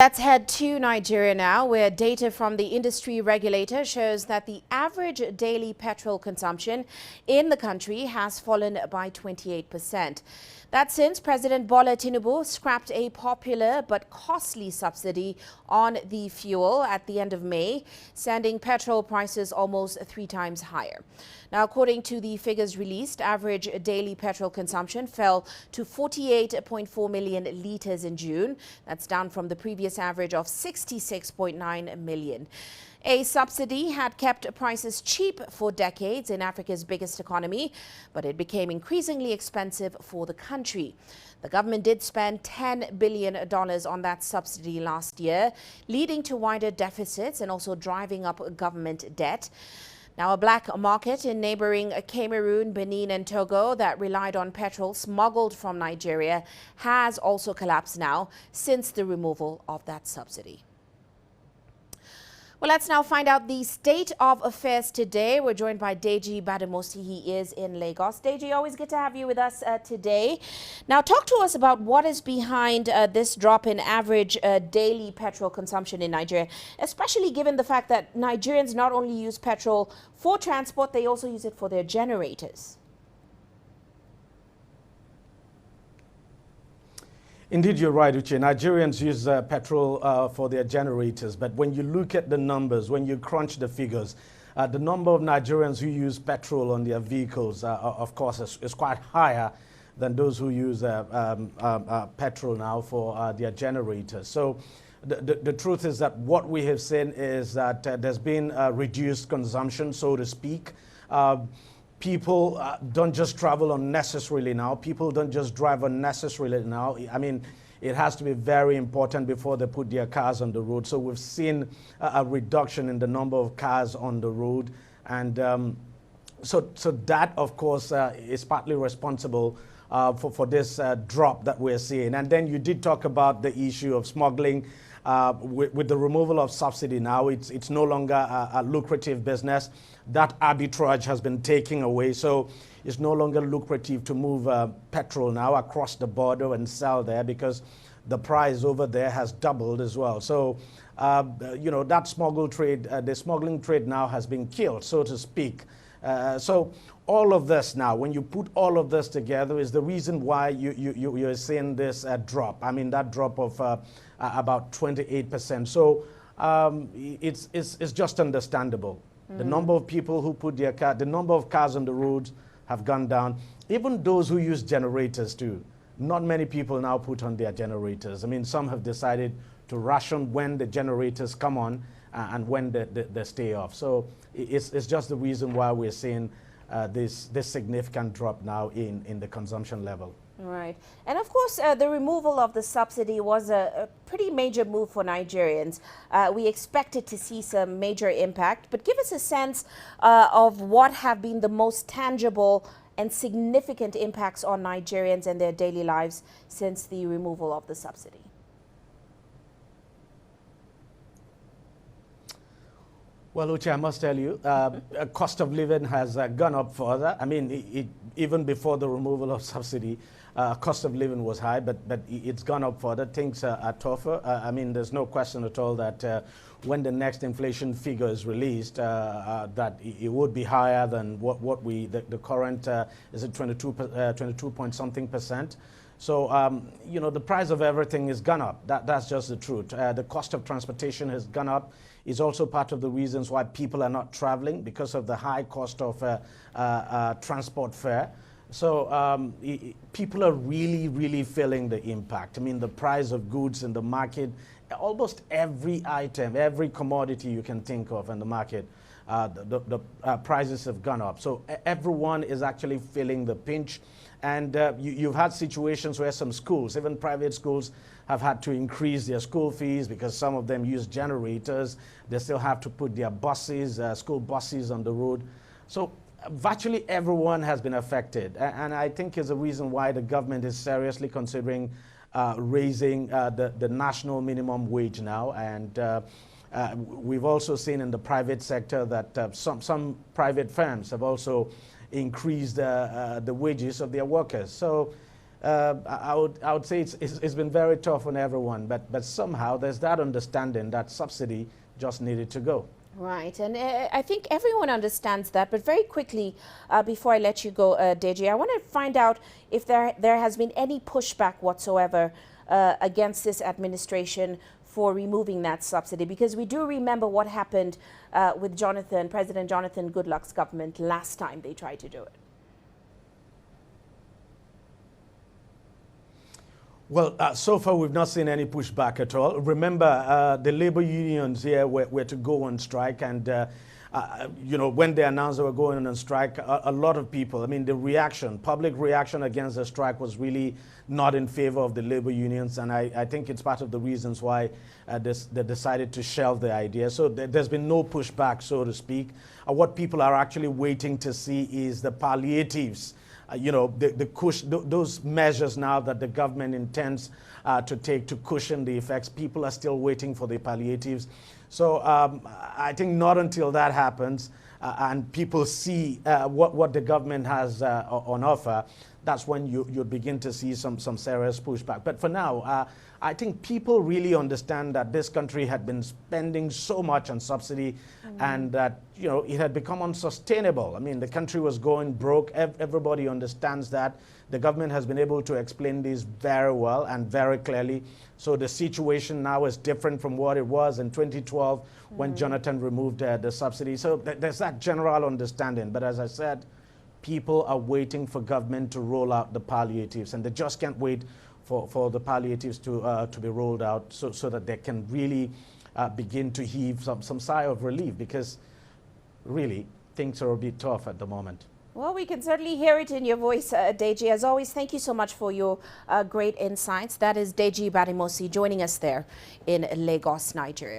Let's head to Nigeria now, where data from the industry regulator shows that the average daily petrol consumption in the country has fallen by 28%. That's since President Bola Tinubu scrapped a popular but costly subsidy on the fuel at the end of May, sending petrol prices almost 3 times higher. Now, according to the figures released, average daily petrol consumption fell to 48.4 million litres in June. That's down from the previous average of 66.9 million. A subsidy had kept prices cheap for decades in Africa's biggest economy, but it became increasingly expensive for the country. The government did spend $10 billion on that subsidy last year, leading to wider deficits and also driving up government debt. Now, a black market in neighboring Cameroon, Benin and Togo that relied on petrol smuggled from Nigeria has also collapsed now since the removal of that subsidy. Well, let's now find out the state of affairs today. We're joined by Deji Bademosi. He is in Lagos. Deji, always good to have you with us today. Now, talk to us about what is behind this drop in average daily petrol consumption in Nigeria, especially given the fact that Nigerians not only use petrol for transport, they also use it for their generators. Indeed, you're right, Uche. Nigerians use petrol for their generators, but when you look at the numbers, when you crunch the figures, the number of Nigerians who use petrol on their vehicles, of course, is quite higher than those who use petrol now for their generators. So the truth is that what we have seen is that there's been reduced consumption, so to speak. People don't just travel unnecessarily now. People don't just drive unnecessarily now. I mean, it has to be very important before they put their cars on the road. So we've seen a reduction in the number of cars on the road. And so that, of course, is partly responsible for this drop that we're seeing. And then you did talk about the issue of smuggling. With the removal of subsidy now, it's no longer a lucrative business. That arbitrage has been taken away, so it's no longer lucrative to move petrol now across the border and sell there because the price over there has doubled as well. So, you know, that the smuggling trade now has been killed, so to speak. So all of this now, when you put all of this together, is the reason why you're seeing this drop. I mean, that drop of about 28%. So it's just understandable. The number of people who put their car, the number of cars on the roads have gone down. Even those who use generators too. Not many people now put on their generators. I mean, some have decided to ration when the generators come on and when they stay off. So it's just the reason why we're seeing this significant drop now in the consumption level. Right. And of course, the removal of the subsidy was a pretty major move for Nigerians. We expected to see some major impact, but give us a sense of what have been the most tangible and significant impacts on Nigerians and their daily lives since the removal of the subsidy. Well, Uche, I must tell you, cost of living has gone up further. I mean, even before the removal of subsidy, cost of living was high, but it's gone up further. Things are tougher. I mean, there's no question at all that when the next inflation figure is released, that it would be higher than what the current, is it 22 point something percent? So, you know, the price of everything has gone up. That's just the truth. The cost of transportation has gone up. Is also part of the reasons why people are not traveling because of the high cost of transport fare. So people are really feeling the impact. I mean, the price of goods in the market, almost every item, every commodity you can think of in the market, the prices have gone up. So everyone is actually feeling the pinch. And you've had situations where some schools, even private schools, have had to increase their school fees because some of them use generators. They still have to put their buses, school buses on the road. So virtually everyone has been affected. And I think is a reason why the government is seriously considering raising the national minimum wage now. And we've also seen in the private sector that some private firms have also increased the wages of their workers. So I would say it's been very tough on everyone, but somehow there's that understanding that subsidy just needed to go. Right, and I think everyone understands that, but very quickly, before I let you go, Deji, I want to find out if there has been any pushback whatsoever against this administration for removing that subsidy, because we do remember what happened with President Jonathan Goodluck's government last time they tried to do it. Well, so far we've not seen any pushback at all. Remember, the labor unions here were to go on strike, and you know, when they announced they were going on strike, a lot of people, I mean, the reaction, public reaction against the strike was really not in favor of the labor unions, and I think it's part of the reasons why they decided to shelve the idea. So there's been no pushback, so to speak. What people are actually waiting to see is the palliatives. You know, those measures now that the government intends to take to cushion the effects, people are still waiting for the palliatives. So I think not until that happens and people see what the government has on offer, that's when you begin to see some serious pushback. But for now, I think people really understand that this country had been spending so much on subsidy and that, you know, it had become unsustainable. I mean, the country was going broke. Everybody understands that. The government has been able to explain this very well and very clearly. So the situation now is different from what it was in 2012 when Jonathan removed the subsidy. So there's that general understanding. But as I said, people are waiting for government to roll out the palliatives, and they just can't wait for the palliatives to be rolled out so that they can really begin to heave some sigh of relief, because really things are a bit tough at the moment. Well, we can certainly hear it in your voice, Deji. As always, thank you so much for your great insights. That is Deji Badimosi joining us there in Lagos, Nigeria.